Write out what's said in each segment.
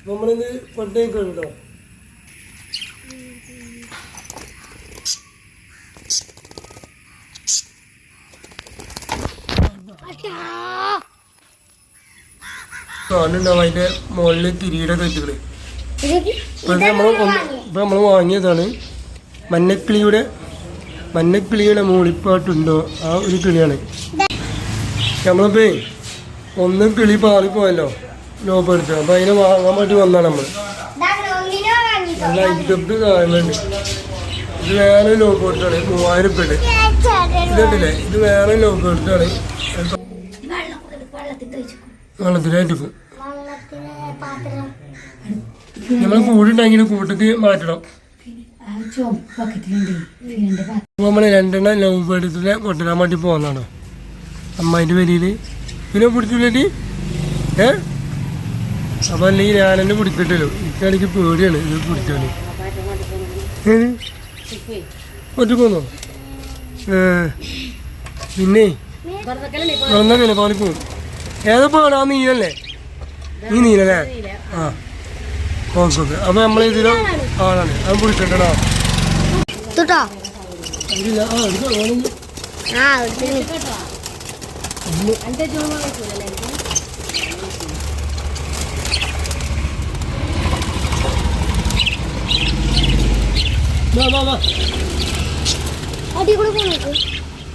നമ്മളിത് കൊണ്ടേക്ക് കേട്ടോ. കാണുണ്ടാവും അതിന്റെ മുകളിൽ കിരീടൊക്കെ വെച്ചിട്ട്. ഇപ്പൊ നമ്മൾ വാങ്ങിയതാണ്. മഞ്ഞക്കിളിയുടെ മൂളിപ്പാട്ടുണ്ടോ ആ ഒരു കിളിയാണ്. നമ്മളിപ്പോ ഒന്ന് കിളി പാളിപ്പോയല്ലോ ലോപ്പെടുത്ത്. അപ്പൊ അതിനെ വാങ്ങാൻ വേണ്ടി വന്നാണ് നമ്മൾ. ലൈറ്റ് കപ്പ് കാണുന്നുണ്ട്. ഇത് വേറെ ലോപ്പെടുത്താണ് 3000 രൂപ. ഇതുണ്ടല്ലേ, ഇത് വേറെ ലോപ്പെടുത്താണ്. വെള്ളത്തിലായിട്ട് നമ്മൾ കൂടുണ്ടെങ്കിൽ കൂട്ടത്തിൽ മാറ്റണം. നമ്മൾ 2 ലവ് ബേർഡ്സിനെ കൊണ്ടുവരാൻ വേണ്ടി പോകുന്നതാണോ അമ്മായിൻ്റെ പേരിൽ. പിന്നെ പിടിച്ചില്ലേ അപ്പം അല്ലെങ്കിൽ ഞാനെന്നെ പിടിക്കട്ടല്ലോ. എനിക്കാണെങ്കിൽ പേടിയാണ് ഇത് പിടിക്കാൻ. ഒറ്റക്കൊന്നോ പിന്നെ തുറന്നല്ലേ പാളിപ്പോവും. ഏതപ്പോ ആ നീലല്ലേ? ഈ നീലല്ലേ? ആ ഓക്കെ ഓക്കെ. അപ്പൊ നമ്മളിതിൽ ആളാണ്. അത് പിടിക്കട്ടോ. ഇല്ല ആ എടുക്കോ.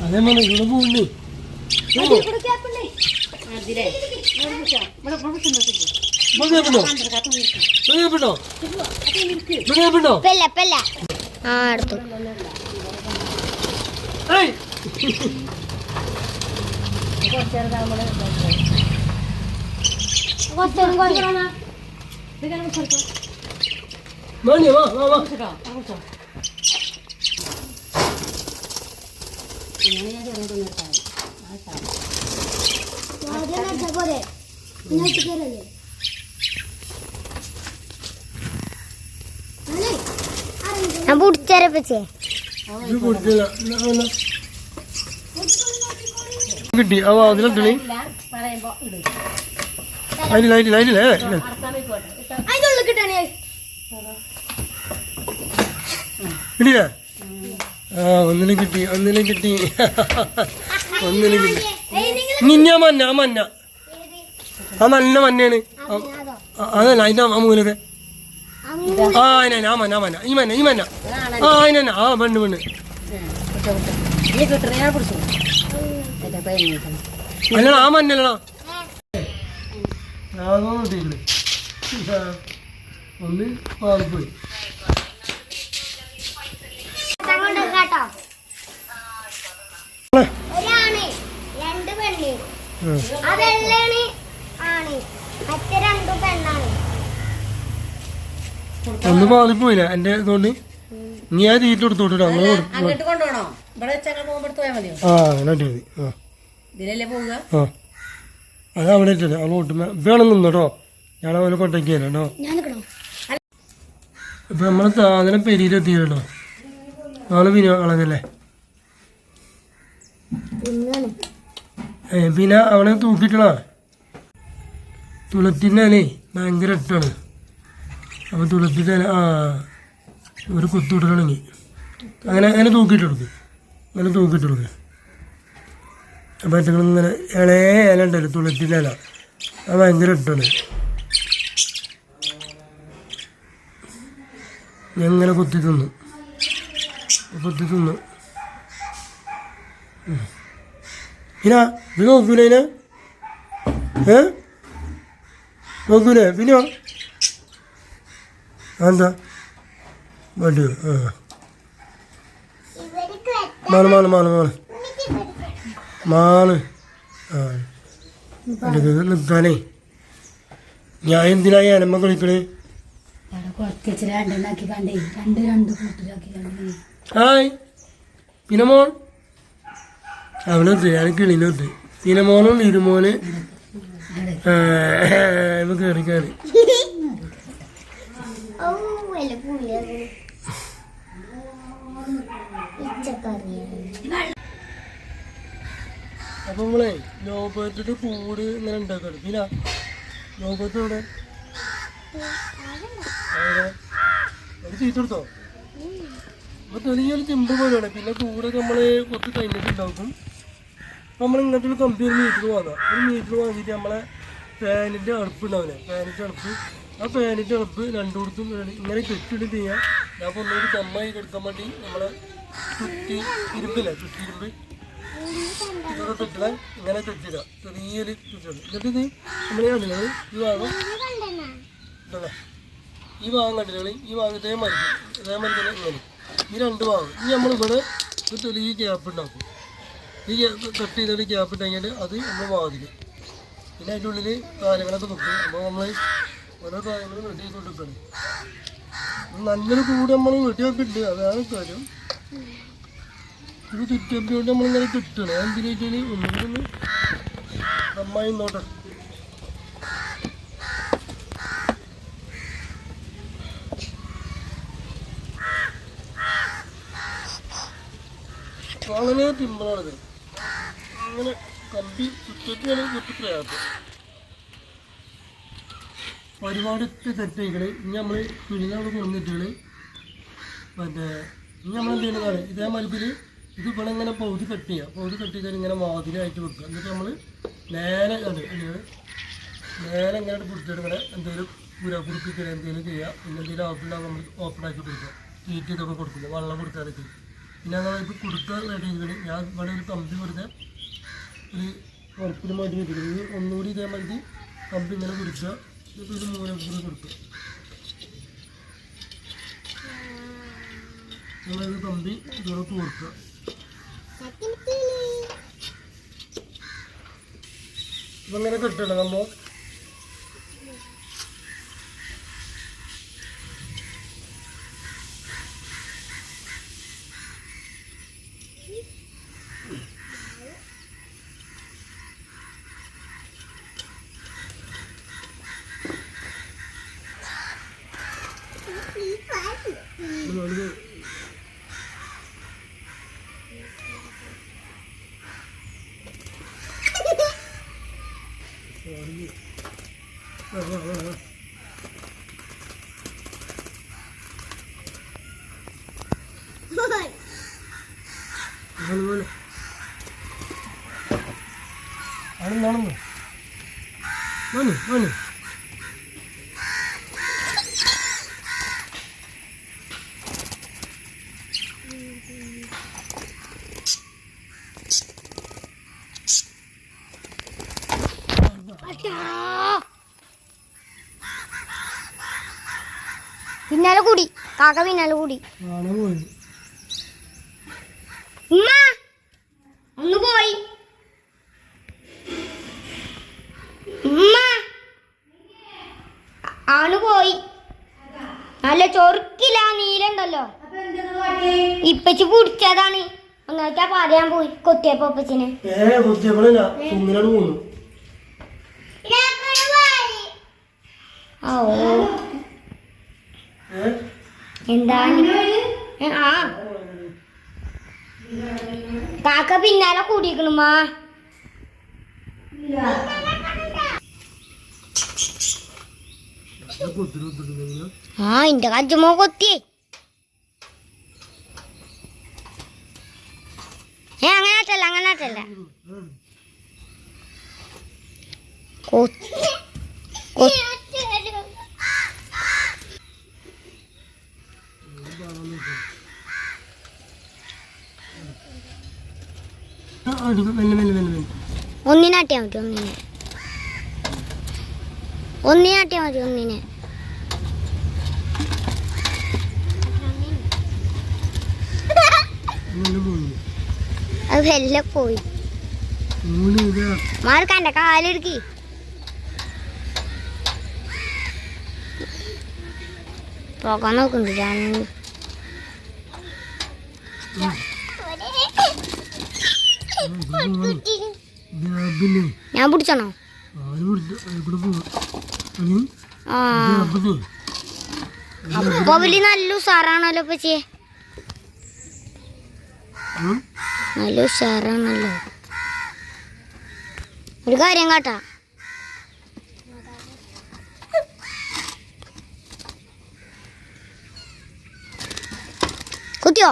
അതേ മോനെ ഇവിടെ പോകണ്ടേ? കിട്ടി ആ അതിലിട്ടേ അതിലേ കിട്ടിയില്ലേ? ആ ഒന്നിനെ കിട്ടി നിന്നെ മഞ്ഞ ആ നല്ല മഞ്ഞയാണ്. അതല്ല അതിന്റെ ആ മൂലത്തെ ആ അതിനെ ആ മഞ്ഞ ഈ മഞ്ഞ ആ അതിനെ ആ പെണ്ണ് അല്ലടാ ആ മഞ്ഞല്ലടാ. ഒന്ന് പാളിപ്പോയി. ഒന്ന് പാളിപ്പോയില്ല എന്റെ ഇതുകൊണ്ട്. നീ ആ തീറ്റ കൊടുത്തോട്ടോ. ആ അങ്ങനെ മതി. ആ അത് അവിടെ ഇട്ടേ അങ്ങോട്ട് വേണം നിന്നോട്ടോ. ഞാനവനെ കൊണ്ടേക്ക് തരാം കേട്ടോ. ഇപ്പൊ നമ്മളെ സാധനം പെരിയിലെത്തിയല്ലോ. നാളെ പിന്നെ കളഞ്ഞല്ലേ. പിന്നെ അവനെ തൂക്കിട്ടണോ തുളത്തിൻ്റെ അല്ലേ ഭയങ്കര ഇട്ടാണ്. അപ്പോൾ തുളത്തിൻ്റെ ആ ഒരു കുത്തുവിടണമെങ്കിൽ അങ്ങനെ തൂക്കിയിട്ടെടുക്കും. അപ്പം ഇങ്ങനെ ഇളയ ഇല ഉണ്ടല്ലോ തുളത്തിൻ്റെ ഇല, അത് ഭയങ്കര ഇട്ടാണ്. ഞങ്ങനെ കുത്തി തിന്നു. പിന്നെ ഇത് നോക്കൂലേ നോക്കൂലേ പിന്നെ എന്താ മടിയോ? ആ മാള് ആ നിൽക്കാനേ. ഞാൻ എന്തിനായി അനമ്മ കളിക്കണേ? ഹായ് പിന്നമോൻ അവനൊത്ത് ഞാൻ കിളിനൊത്ത് പിന്നമോനും ഇരുമോന് കയറി അപ്പൊ നമ്മളെ ലോകത്തിന്റെ കൂട് ഇങ്ങനെ ഉണ്ടാക്കാണ്. പിന്നെ ലോകത്തോടെ അത് ചീറ്റെടുത്തോ? അപ്പോൾ ചെറിയൊരു ചിമ്പ് പോലെയാണ്. പിന്നെ കൂടെ നമ്മൾ കുറച്ച് കഴിഞ്ഞിട്ടുണ്ടാക്കും. നമ്മൾ ഇങ്ങനത്തെ ഒരു കമ്പി ഒരു മീറ്റർ വാങ്ങാം. ഒരു മീറ്റർ വാങ്ങിയിട്ട് നമ്മളെ ഫാനിൻ്റെ അടുപ്പ് ഉണ്ടാവില്ലേ, ഫാനിൻ്റെ അടുപ്പ്, ആ ഫാനിൻ്റെ അടുപ്പ് രണ്ടുകൊടുത്തും ഇങ്ങനെ കെട്ടിട്ട് ചെയ്യാം. ഞാൻ അപ്പോൾ ഒന്നൊരു കമ്മായി എടുക്കാൻ വേണ്ടി നമ്മളെ ഇരുമ്പില്ലേ, ഇരുമ്പ് ഇതൊക്കെ കെട്ടിടാൻ ഇങ്ങനെ കെട്ടിടുക. ചെറിയൊരു കെട്ടിടും. എന്നിട്ട് ഇത് നമ്മൾ കണ്ടില്ലേ ഈ ഭാഗം ഇതല്ലേ, ഈ ഭാഗം കണ്ടില്ലേ, ഈ ഭാഗത്തേ മരിക്കും, ഇതേമാതിരി തന്നെ ഇങ്ങനെ ഈ രണ്ട് ഭാഗം. ഇനി നമ്മളിവിടെ ഒരു ചെറിയ ഗ്യാപ്പ് ഉണ്ടാക്കും. ഈ കട്ട് ചെയ്തിട്ട് ഗ്യാപ്പ് ഇട്ടുകഴിഞ്ഞാൽ അത് നമ്മൾ വാതിക്കും. പിന്നെ അതിൻ്റെ ഉള്ളിൽ കാര്യങ്ങളൊക്കെ വെക്കും. അപ്പോൾ നമ്മൾ ഓരോ കാര്യങ്ങളും റെഡി ചെയ്തുകൊണ്ടിരിക്കുകയാണ്. നല്ലൊരു കൂടെ നമ്മൾ വെട്ടിയൊക്കെയുണ്ട്, അതാണ് കാര്യം. ഇത് ചുറ്റപ്പിയോണ്ട് നമ്മളിങ്ങനെ കിട്ടണം. എന്തിനു വെച്ചാൽ ഒന്നുകൂടി നന്നായി നോട്ടെ. വളരെ സിമ്പിളാണിത്. അങ്ങനെ കമ്പി ചുറ്റിയാണ് കുറച്ച് പ്രയാസം. ഒരുപാടൊക്കെ സെറ്റായിക്കൾ. ഇനി നമ്മൾ പിഴിഞ്ഞവിടെ കൊണ്ടിട്ടുകൾ മറ്റേ ഇനി നമ്മളെന്ത് ചെയ്യുന്നതാണ്, ഇതേ മൽപ്പിൽ ഇത് ഇവിടെ ഇങ്ങനെ പൗതി കട്ട് ചെയ്യുക. പൗതി കട്ട് ചെയ്താൽ ഇങ്ങനെ വാതിലായിട്ട് വെക്കുക. എന്നിട്ട് നമ്മൾ നേരെ നേരെ ഇങ്ങനെ പിടിച്ചിട്ട് ഇങ്ങനെ എന്തെങ്കിലും കുറിപ്പിക്കുക, എന്തെങ്കിലും ചെയ്യുക. പിന്നെ എന്തെങ്കിലും ഓപ്പണാകുമ്പോൾ നമ്മൾ ഓപ്പണാക്കി കൊടുക്കുക. തീറ്റി ഇതൊക്കെ കൊടുക്കില്ല, വെള്ളം കൊടുക്കാനൊക്കെ. പിന്നെ അങ്ങനെ ഇത് കൊടുക്കാൻ റെഡി ചെയ്തിട്ട് ഞാൻ ഇവിടെ ഒരു കമ്പി വെറുതെ ഒരു ഉറപ്പിന് മാറ്റി വെച്ചിട്ടുണ്ട്. ഒന്നുകൂടി ഇതേമാതിരി കമ്പി ഇങ്ങനെ കൊടുക്കുക. എന്നിട്ട് ഒരു മൂലക്കൂടി കൊടുക്കുക. നമ്മളത് കമ്പി ഇതോടെ കോർക്കുക. ഇതങ്ങനെ കെട്ടണം നമ്മൾ. ആണെന്നാണെന്ന് മോനെ മോനെ പിന്നാലെ കൂടി കാക്ക പിന്നാലെ കൂടി. ഉമ്മ ഒന്ന് പോയി. ഉമ്മ ആണ് പോയി. നല്ല ചൊറുക്കില്ല നീലുണ്ടല്ലോ, ഇപ്പച്ചി കുടിച്ചതാണ്. ഒന്നായിട്ടാ പറയാൻ പോയി കൊത്തിയപ്പോ ഉപ്പച്ചിനെ. ഓ എന്താണ് ആ കാക്ക പിന്നാലെ കൂടിക്കണുമാ. ആ എന്റെ കജ്ജുമോ കൊത്തിയേ. അങ്ങനെ ആട്ടല്ല ഒന്നിനാട്ടിയാ മതി. ഒന്നിനാട്ടിയാ മതി. ഒന്നിനെ അത് വെല്ല പോയി. മാർക്കണ്ട കാലെടുക്കി. പോകാൻ നോക്കുന്നുണ്ട് ഞാൻ പിടിച്ചണോ? അപ്പൊ വലിയ നല്ല ഉഷാറാണല്ലോ പച്ചേ, നല്ല ഉഷാറാണല്ലോ. ഒരു കാര്യം കാട്ടാ, കൂട്ടിയോ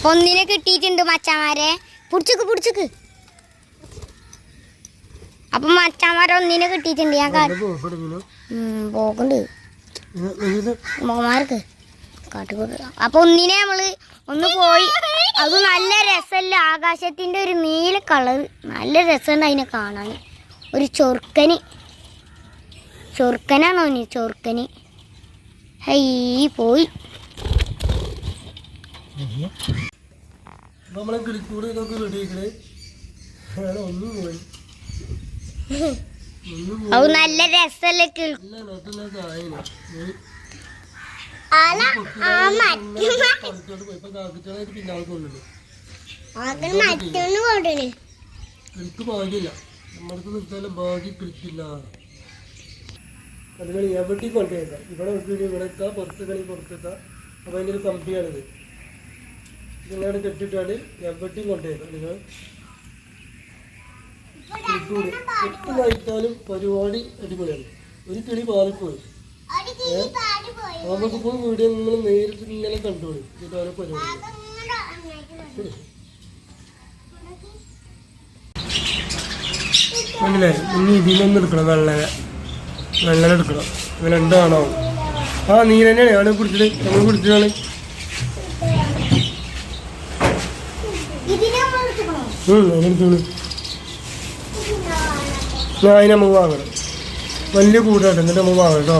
ഒന്നിനെ കിട്ടിയിട്ടുണ്ട് മച്ചാമാരെ. പുടിച്ചക്ക് അപ്പൊ മച്ചാമാരെ ഒന്നിനെ കിട്ടിയിട്ടുണ്ട്. ഞാൻ പോകണ്ട് മോമാർക്ക് കാട്ടുകൂട്ട. അപ്പൊ ഒന്നിനെ നമ്മള് ഒന്ന് പോയി. അത് നല്ല രസമല്ല, ആകാശത്തിന്റെ ഒരു നീല കളർ, നല്ല രസമുണ്ട് അതിനെ കാണാൻ. ഒരു ചൊർക്കനാണോ നീ? ചൊർക്കന് ഹൈ പോയി. അത് നല്ല രസമല്ലേ എനിക്ക് ഭാഗ്യമില്ല, നമ്മൾക്ക് നിർത്താനും ഭാഗ്യം കിട്ടില്ല. അതുകൾ എവിടെയും കൊണ്ടുവരാം. ഇവിടെ ഇവിടെ എത്താം, പുറത്ത് കളി പുറത്തെത്താം. അപ്പോൾ അതിൻ്റെ ഒരു കമ്പിയാണിത്. ഇതിങ്ങനെ കെട്ടിട്ടാണ് എവിടെയും കൊണ്ടുവരാം. നിങ്ങൾ എട്ട് വായിച്ചാലും പരിപാടി അടിപൊളിയാണ്. ഒരു കിളി പാറിപ്പോയി. നമുക്കിപ്പോൾ വീഡിയോ നിങ്ങൾ നേരിട്ട് ഇങ്ങനെ കണ്ടോളൂ. ഇതാണ് പരിപാടി. മനസ്സിലായി? ഇനി ഇതിലൊന്നും എടുക്കണം. വെള്ളം എടുക്കണം. അങ്ങനെ എന്താണോ? ആ നീ തന്നെയാണ് ഞാൻ പിടിച്ചത്. നമ്മൾ പിടിച്ചതാണ്. അതിനെടുത്തോളൂ. ഞാൻ അതിന് നമ്മൾ വാങ്ങണം. വലിയ കൂടാട്ടോ. എന്നിട്ട് നമ്മൾ വാങ്ങണം കേട്ടോ.